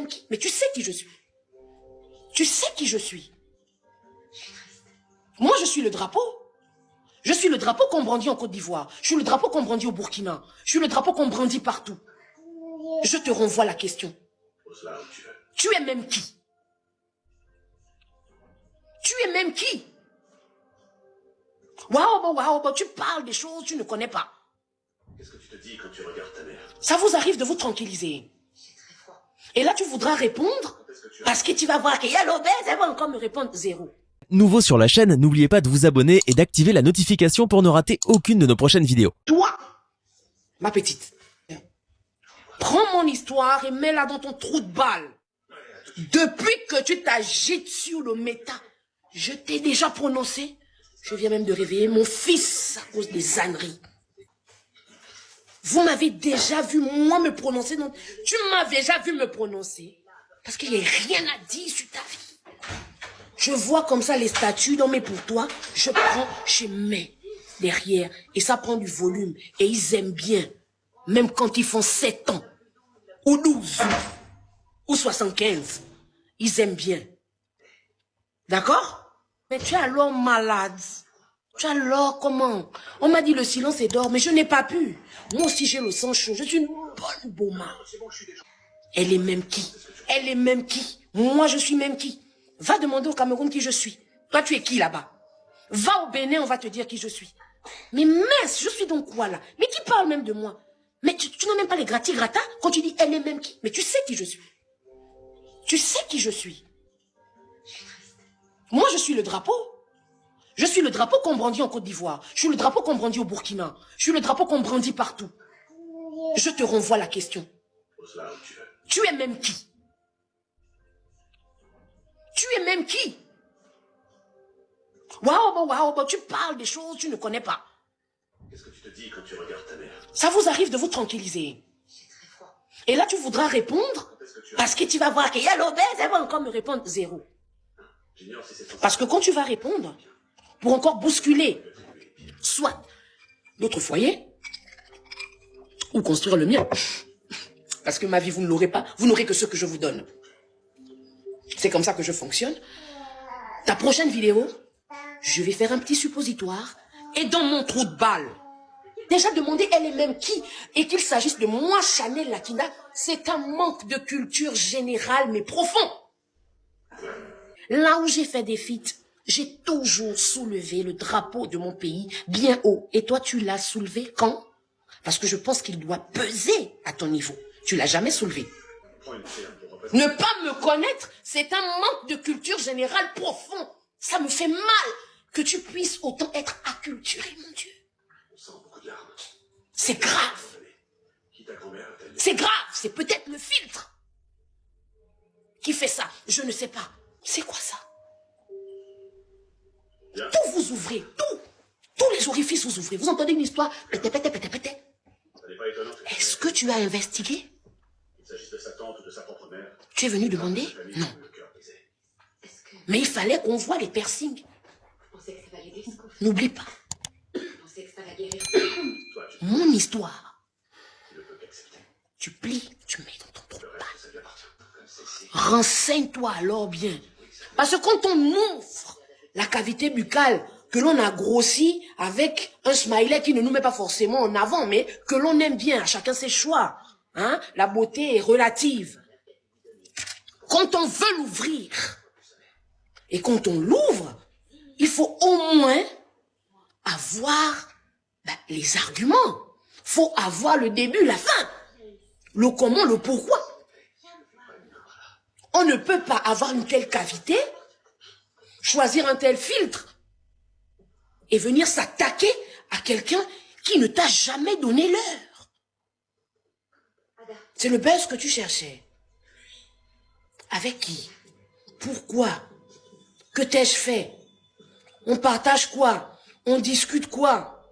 même qui? Mais tu sais qui je suis. Tu sais qui je suis. Moi, je suis le drapeau. Je suis le drapeau qu'on brandit en Côte d'Ivoire. Je suis le drapeau qu'on brandit au Burkina. Je suis le drapeau qu'on brandit partout. Je te renvoie la question. Tu es même qui? Tu es même qui? Waouh, tu parles des choses que tu ne connais pas. Qu'est-ce que tu te dis quand tu regardes ta mère? Ça vous arrive de vous tranquilliser. Et là, tu voudras répondre parce que tu vas voir qu'il y a l'obèse, elle va encore me répondre zéro. Nouveau sur la chaîne, n'oubliez pas de vous abonner et d'activer la notification pour ne rater aucune de nos prochaines vidéos. Toi, ma petite, prends mon histoire et mets-la dans ton trou de balle. Depuis que tu t'agites sur le méta, je t'ai déjà prononcé. Je viens même de réveiller mon fils à cause des âneries. Vous m'avez déjà vu, moi, me prononcer. Non, tu m'avais déjà vu me prononcer. Parce qu'il n'y a rien à dire sur ta vie. Je vois comme ça les statuts, non mais pour toi, je prends, je mets derrière. Et ça prend du volume. Et ils aiment bien. Même quand ils font 7 ans. Ou 12. Ou 75. Ils aiment bien. D'accord? Mais tu es alors malade. Tu es alors comment? On m'a dit le silence est d'or, mais je n'ai pas pu. Moi aussi j'ai le sang chaud. Je suis une bonne boma. Elle est même qui? Elle est même qui? Moi je suis même qui? Va demander au Cameroun qui je suis. Toi tu es qui là-bas? Va au Bénin, on va te dire qui je suis. Mais mince, je suis donc quoi là? Mais qui parle même de moi? Mais tu n'as même pas les gratis-gratas quand tu dis elle est même qui? Mais tu sais qui je suis. Tu sais qui je suis. Moi, je suis le drapeau. Je suis le drapeau qu'on brandit en Côte d'Ivoire. Je suis le drapeau qu'on brandit au Burkina. Je suis le drapeau qu'on brandit partout. Je te renvoie la question. Tu es même qui? Tu es même qui? Waouh, tu parles des choses que tu ne connais pas. Qu'est-ce que tu te dis quand tu regardes ta mère? Ça vous arrive de vous tranquilliser. Et là, tu voudras répondre parce que tu vas voir qu'il y a l'obèse, elle va encore me répondre zéro. Parce que quand tu vas répondre, pour encore bousculer, soit d'autres foyers, ou construire le mien, parce que ma vie, vous ne l'aurez pas, vous n'aurez que ce que je vous donne. C'est comme ça que je fonctionne. Ta prochaine vidéo, je vais faire un petit suppositoire, et dans mon trou de balle, déjà demander elle est même qui, et qu'il s'agisse de moi, Chanel Lakinda, c'est un manque de culture générale, mais profond. Là où j'ai fait des feats, j'ai toujours soulevé le drapeau de mon pays bien haut. Et toi, tu l'as soulevé quand? Parce que je pense qu'il doit peser à ton niveau. Tu l'as jamais soulevé. Ne pas me connaître, c'est un manque de culture générale profond. Ça me fait mal que tu puisses autant être acculturé, mon Dieu. C'est grave. C'est grave, c'est peut-être le filtre qui fait ça. Je ne sais pas. C'est quoi ça? Tout vous ouvrez, tout. Tous les orifices vous ouvrez. Vous entendez une histoire, pété. Est-ce que tu as investigué? Tu es venu demander? Non. Mais il fallait qu'on voit les piercings. N'oublie pas. Mon histoire. Tu plies, tu mets dans ton trou. Renseigne-toi alors bien. Parce que quand on ouvre la cavité buccale, que l'on a grossi avec un smiley qui ne nous met pas forcément en avant, mais que l'on aime bien, à chacun ses choix. Hein? La beauté est relative. Quand on veut l'ouvrir, et quand on l'ouvre, il faut au moins avoir les arguments. Il faut avoir le début, la fin. Le comment, le pourquoi. On ne peut pas avoir une telle cavité, choisir un tel filtre et venir s'attaquer à quelqu'un qui ne t'a jamais donné l'heure. C'est le buzz que tu cherchais. Avec qui? Pourquoi? Que t'ai-je fait? On partage quoi? On discute quoi?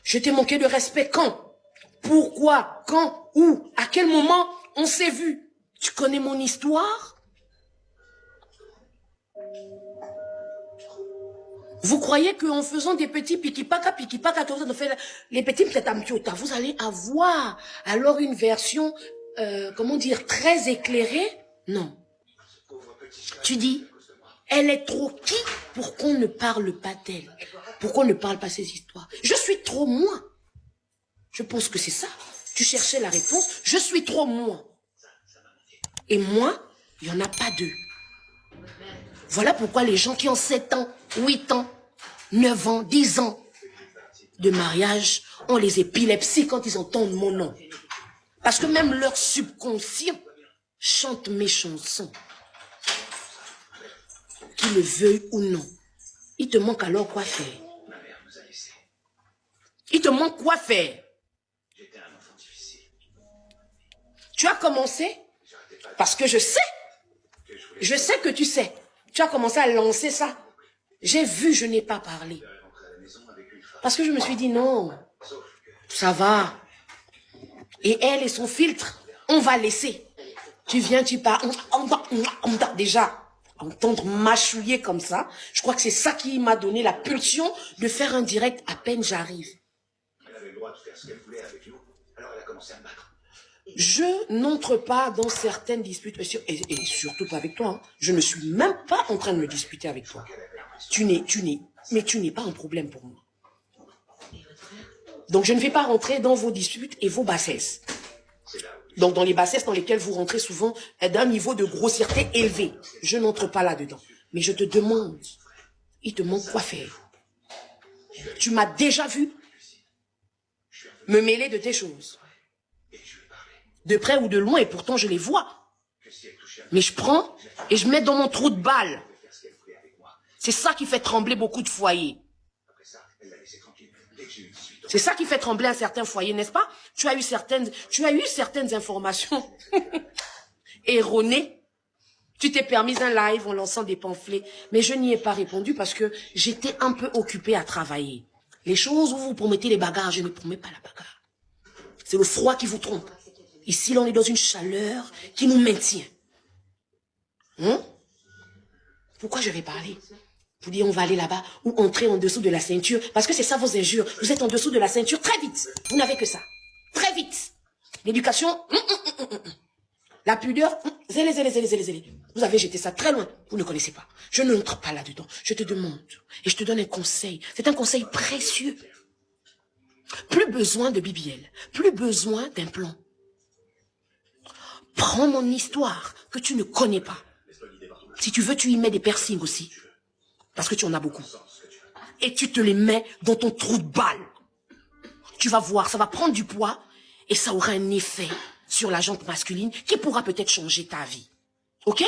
Je t'ai manqué de respect quand? Pourquoi? Quand? Où? À quel moment on s'est vu? Tu connais mon histoire? Vous croyez qu'en faisant des petits pikipaka, les petits mtetamtiota, vous allez avoir alors une version, comment dire, très éclairée Non. Tu dis, elle est trop qui pour qu'on ne parle pas d'elle? Pour qu'on ne parle pas ces histoires? Je suis trop moi. Je pense que c'est ça. Tu cherchais la réponse. Je suis trop moi. Et moi, il n'y en a pas deux. Voilà pourquoi les gens qui ont 7 ans, 8 ans, 9 ans, 10 ans de mariage ont les épilepsies quand ils entendent mon nom. Parce que même leur subconscient chante mes chansons. Qu'ils le veuillent ou non. Il te manque alors quoi faire? Il te manque quoi faire? Tu as commencé parce que je sais que tu sais. Tu as commencé à lancer ça. J'ai vu, je n'ai pas parlé. Parce que je me suis dit non, ça va. Et elle et son filtre, on va laisser. Tu viens, tu pars. Déjà, entendre mâchouiller comme ça, je crois que c'est ça qui m'a donné la pulsion de faire un direct à peine j'arrive. Elle avait le droit de faire ce qu'elle voulait avec nous, alors elle a commencé à me battre. Je n'entre pas dans certaines disputes, et surtout pas avec toi. Hein. Je ne suis même pas en train de me disputer avec toi. Mais tu n'es pas un problème pour moi. Donc je ne vais pas rentrer dans vos disputes et vos bassesses. Donc dans les bassesses dans lesquelles vous rentrez souvent d'un niveau de grossièreté élevé. Je n'entre pas là-dedans. Mais je te demande, il te manque quoi faire? Tu m'as déjà vu me mêler de tes choses. De près ou de loin, et pourtant je les vois. Mais je prends et je mets dans mon trou de balle. C'est ça qui fait trembler beaucoup de foyers. C'est ça qui fait trembler un certain foyer, n'est-ce pas? Tu as eu certaines informations erronées. Tu t'es permis un live en lançant des pamphlets, mais je n'y ai pas répondu parce que j'étais un peu occupée à travailler. Les choses où vous promettez les bagarres, je ne promets pas la bagarre. C'est le froid qui vous trompe. Ici, là, on est dans une chaleur qui nous maintient. Pourquoi je vais parler? Vous dites, on va aller là-bas ou entrer en dessous de la ceinture. Parce que c'est ça vos injures. Vous êtes en dessous de la ceinture très vite. Vous n'avez que ça. Très vite. L'éducation, la pudeur, zélé. Vous avez jeté ça très loin. Vous ne connaissez pas. Je n'entre pas là-dedans. Je te demande. Et je te donne un conseil. C'est un conseil précieux. Plus besoin de BBL. Plus besoin d'un plan. Prends mon histoire que tu ne connais pas. Si tu veux, tu y mets des piercings aussi. Parce que tu en as beaucoup. Et tu te les mets dans ton trou de balle. Tu vas voir, ça va prendre du poids et ça aura un effet sur la jante masculine qui pourra peut-être changer ta vie. Ok?